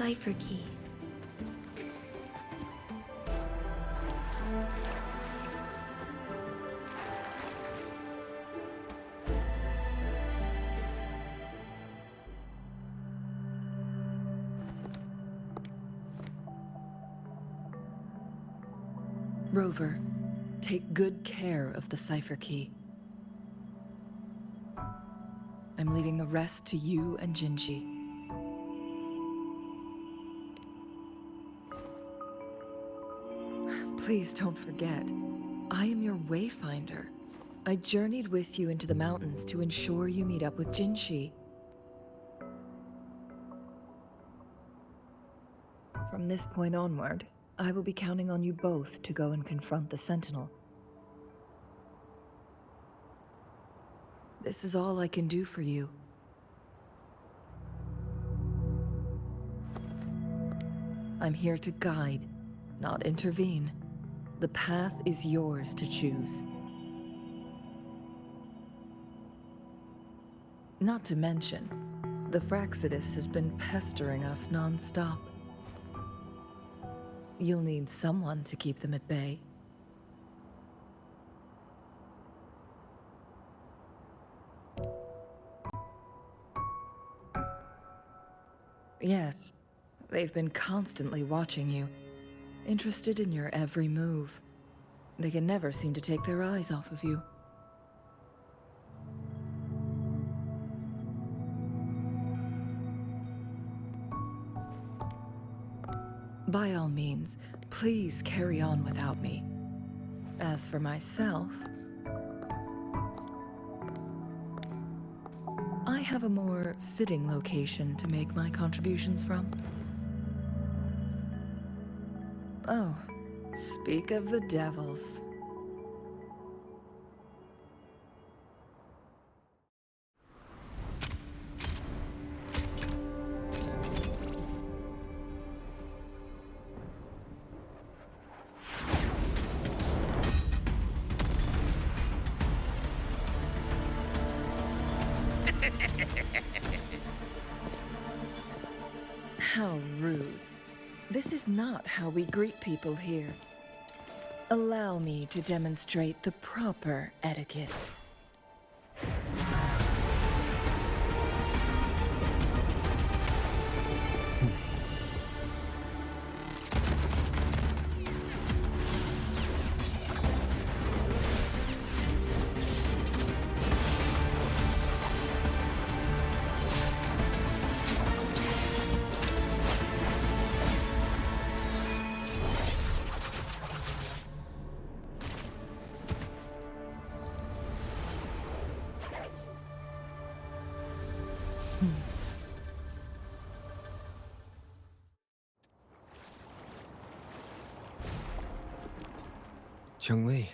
cipher key. Rover, take good care of the cipher key. I'm leaving the rest to you and Jinji. Please don't forget, I am your wayfinder. I journeyed with you into the mountains to ensure you meet up with Jinshi. From this point onward, I will be counting on you both to go and confront the Sentinel. This is all I can do for you. I'm here to guide, not intervene. The path is yours to choose. Not to mention, the Fraxidus has been pestering us non-stop. You'll need someone to keep them at bay. Yes, they've been constantly watching you, interested in your every move. They can never seem to take their eyes off of you. By all means, please carry on without me. As for myself, I have a more fitting location to make my contributions from. Oh, speak of the devils. How rude. This is not how we greet people here. Allow me to demonstrate the proper etiquette. Cheng-Li.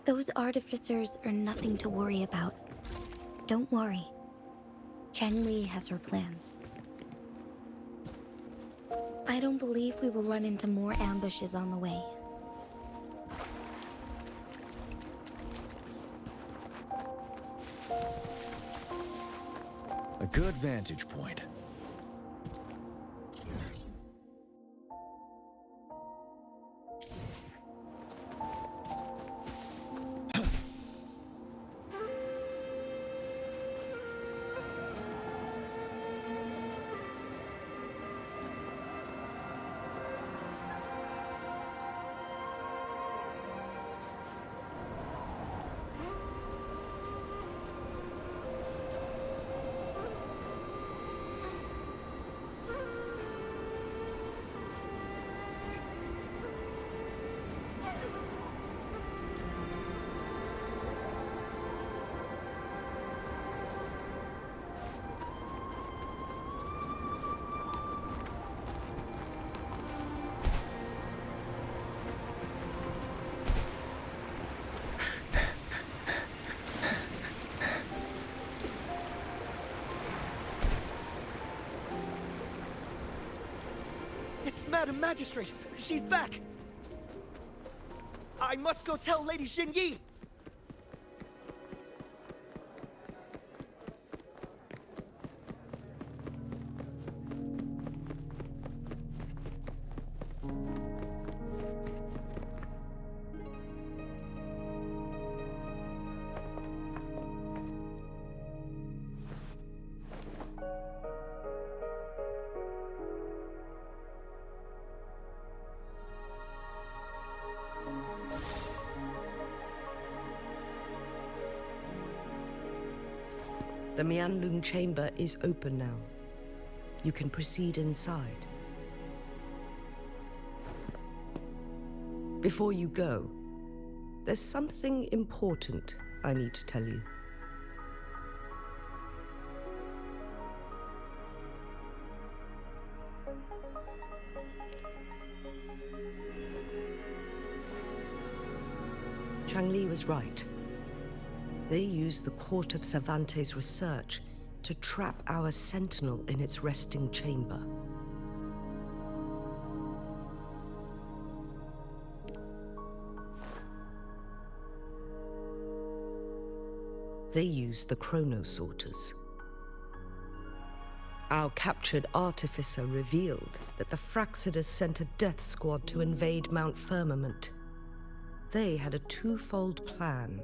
Those artificers are nothing to worry about. Don't worry. Cheng-Li has her plans. I don't believe we will run into more ambushes on the way. A good vantage point. It's Madam Magistrate! She's back! I must go tell Lady Xinyi! The Mianlung chamber is open now. You can proceed inside. Before you go, there's something important I need to tell you. Changli was right. They used the Court of Cervantes' research to trap our sentinel in its resting chamber. They used the chronosorters. Our captured artificer revealed that the Fraxidus sent a death squad to invade Mount Firmament. They had a twofold plan.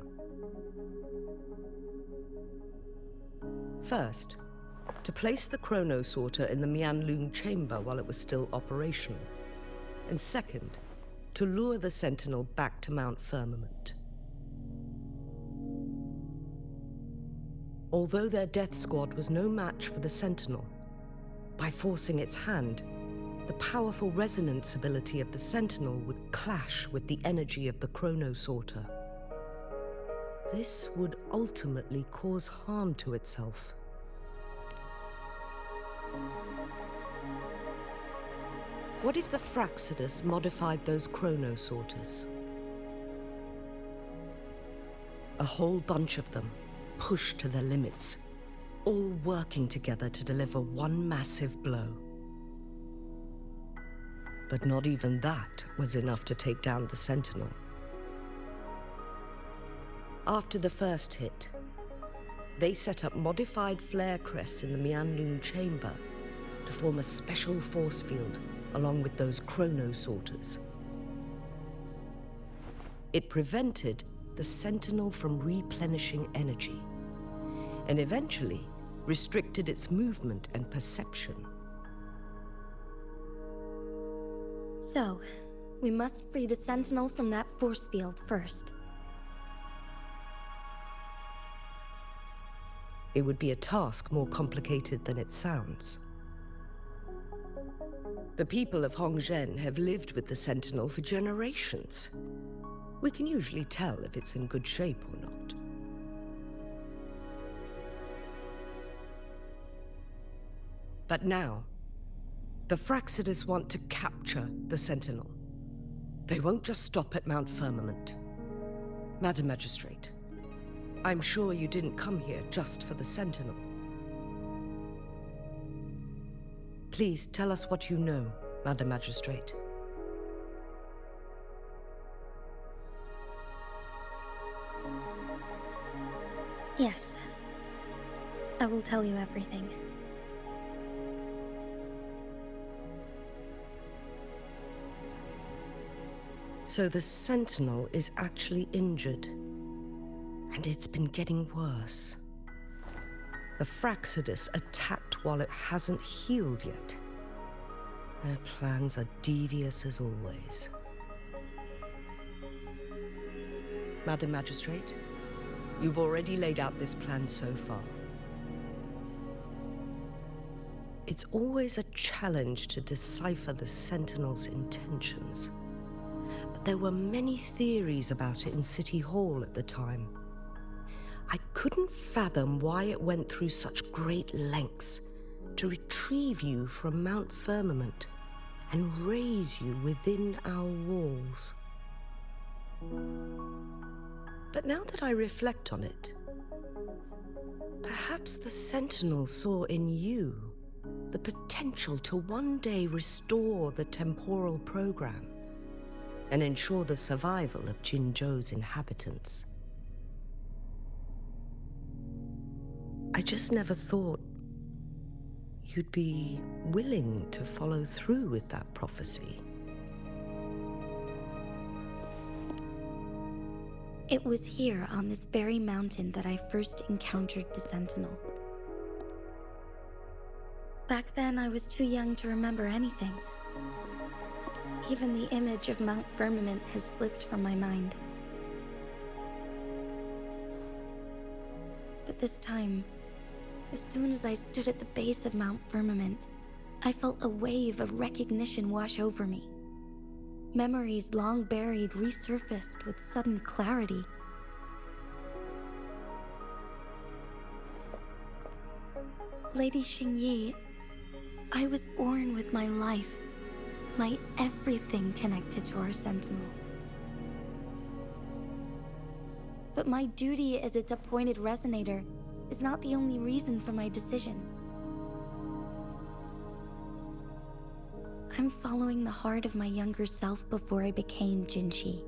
First, to place the chronosorter in the Mianlung chamber while it was still operational. And second, to lure the Sentinel back to Mount Firmament. Although their death squad was no match for the Sentinel, by forcing its hand, the powerful resonance ability of the Sentinel would clash with the energy of the chronosorter. This would ultimately cause harm to itself. What if the Fraxidus modified those chronosorters? A whole bunch of them, pushed to their limits, all working together to deliver one massive blow. But not even that was enough to take down the Sentinel. After the first hit, they set up modified flare crests in the Mianlung chamber to form a special force field along with those chronosorters. It prevented the Sentinel from replenishing energy, and eventually restricted its movement and perception. So, we must free the Sentinel from that force field first. It would be a task more complicated than it sounds. The people of Hongzhen have lived with the Sentinel for generations. We can usually tell if it's in good shape or not. But now, the Fraxidus want to capture the Sentinel. They won't just stop at Mount Firmament. Madam Magistrate, I'm sure you didn't come here just for the Sentinel. Please tell us what you know, Madam Magistrate. Yes. I will tell you everything. So the Sentinel is actually injured. And it's been getting worse. The Fraxidus attacked while it hasn't healed yet. Their plans are devious as always. Madam Magistrate, you've already laid out this plan so far. It's always a challenge to decipher the Sentinel's intentions. But there were many theories about it in City Hall at the time. I couldn't fathom why it went through such great lengths to retrieve you from Mount Firmament and raise you within our walls. But now that I reflect on it, perhaps the Sentinel saw in you the potential to one day restore the temporal program and ensure the survival of Jinzhou's inhabitants. I just never thought you'd be willing to follow through with that prophecy. It was here on this very mountain that I first encountered the Sentinel. Back then, I was too young to remember anything. Even the image of Mount Firmament has slipped from my mind. But this time, As soon as I stood at the base of Mount Firmament, I felt a wave of recognition wash over me. Memories long buried resurfaced with sudden clarity. Lady Xingyi, I was born with my life, my everything connected to our sentinel. But my duty as its appointed resonator is not the only reason for my decision. I'm following the heart of my younger self before I became Jinshi.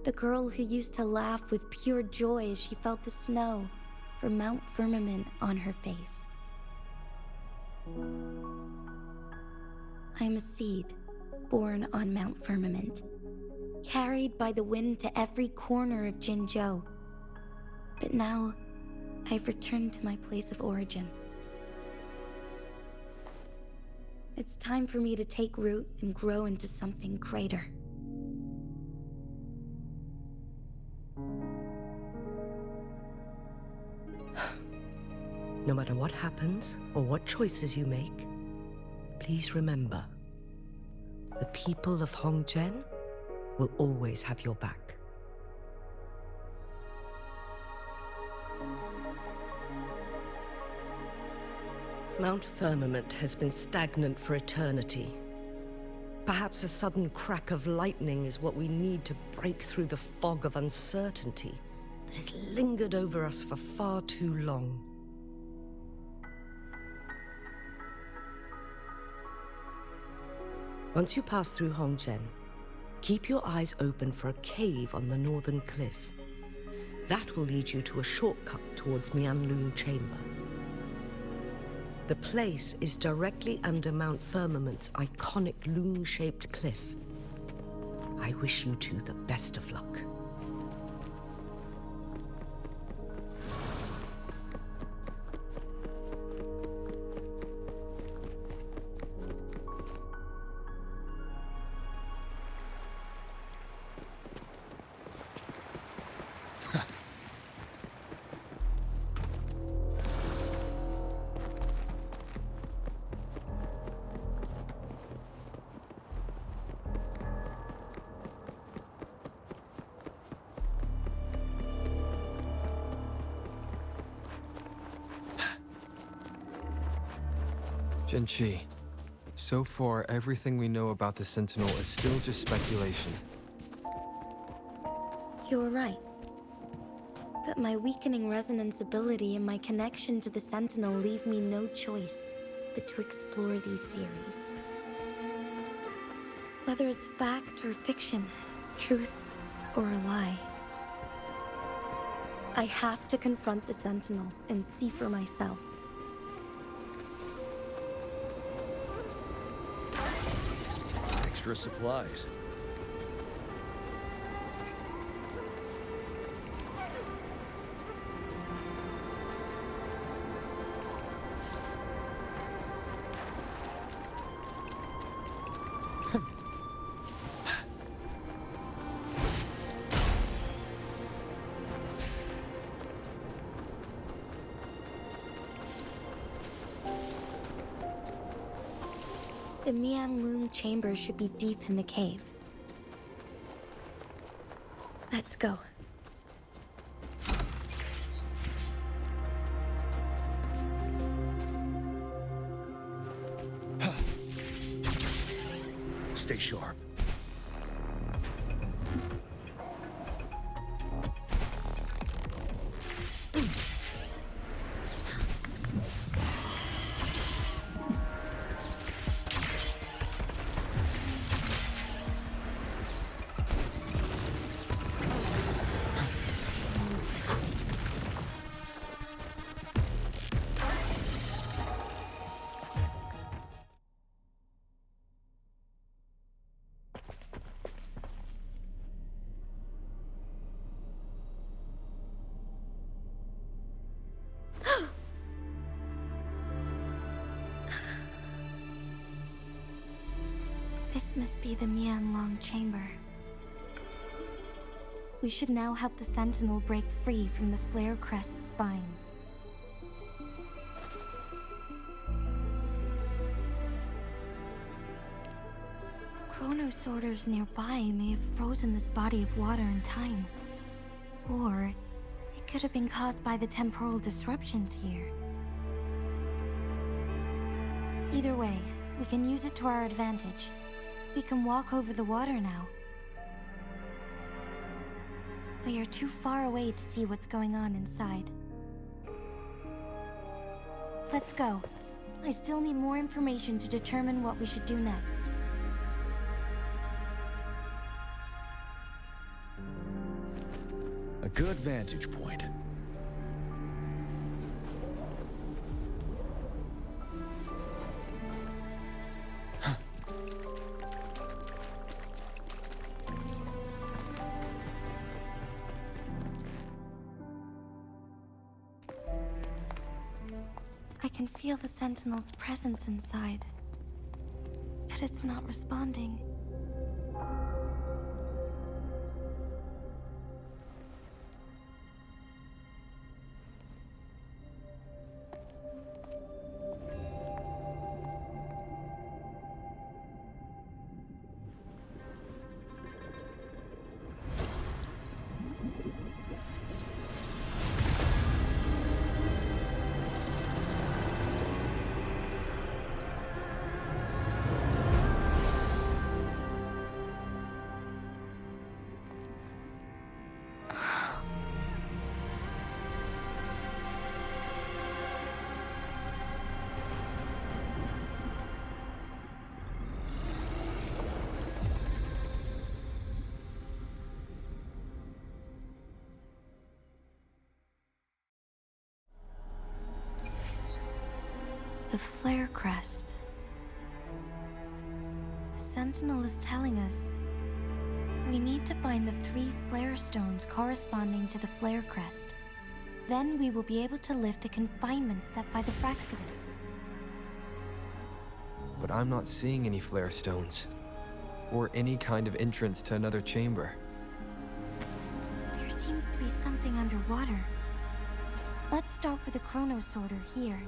The girl who used to laugh with pure joy as she felt the snow from Mount Firmament on her face. I'm a seed born on Mount Firmament, carried by the wind to every corner of Jinzhou. But now, I've returned to my place of origin. It's time for me to take root and grow into something greater. No matter what happens or what choices you make, please remember, the people of Hongzhen will always have your back. Mount Firmament has been stagnant for eternity. Perhaps a sudden crack of lightning is what we need to break through the fog of uncertainty that has lingered over us for far too long. Once you pass through Hongzhen, keep your eyes open for a cave on the northern cliff. That will lead you to a shortcut towards Mianlun Chamber. The place is directly under Mount Firmament's iconic loon-shaped cliff. I wish you two the best of luck. Jinshi, so far everything we know about the Sentinel is still just speculation. You were right. But my weakening resonance ability and my connection to the Sentinel leave me no choice but to explore these theories. Whether it's fact or fiction, truth or a lie, I have to confront the Sentinel and see for myself. Extra supplies. The Mianlun Chamber should be deep in the cave. Let's go. Stay sharp. This must be the Mianlun Chamber. We should now help the Sentinel break free from the Flare Crest spines. chrono sorters nearby may have frozen this body of water in time. Or it could have been caused by the temporal disruptions here. Either way, we can use it to our advantage. We can walk over the water now. We are too far away to see what's going on inside. Let's go. I still need more information to determine what we should do next. A good vantage point. I can feel the Sentinel's presence inside, but it's not responding. The flare crest. The Sentinel is telling us we need to find the 3 flare stones corresponding to the flare crest. Then we will be able to lift the confinement set by the Fraxidus. But I'm not seeing any flare stones, or any kind of entrance to another chamber. There seems to be something underwater. Let's start with the chrono sorter here.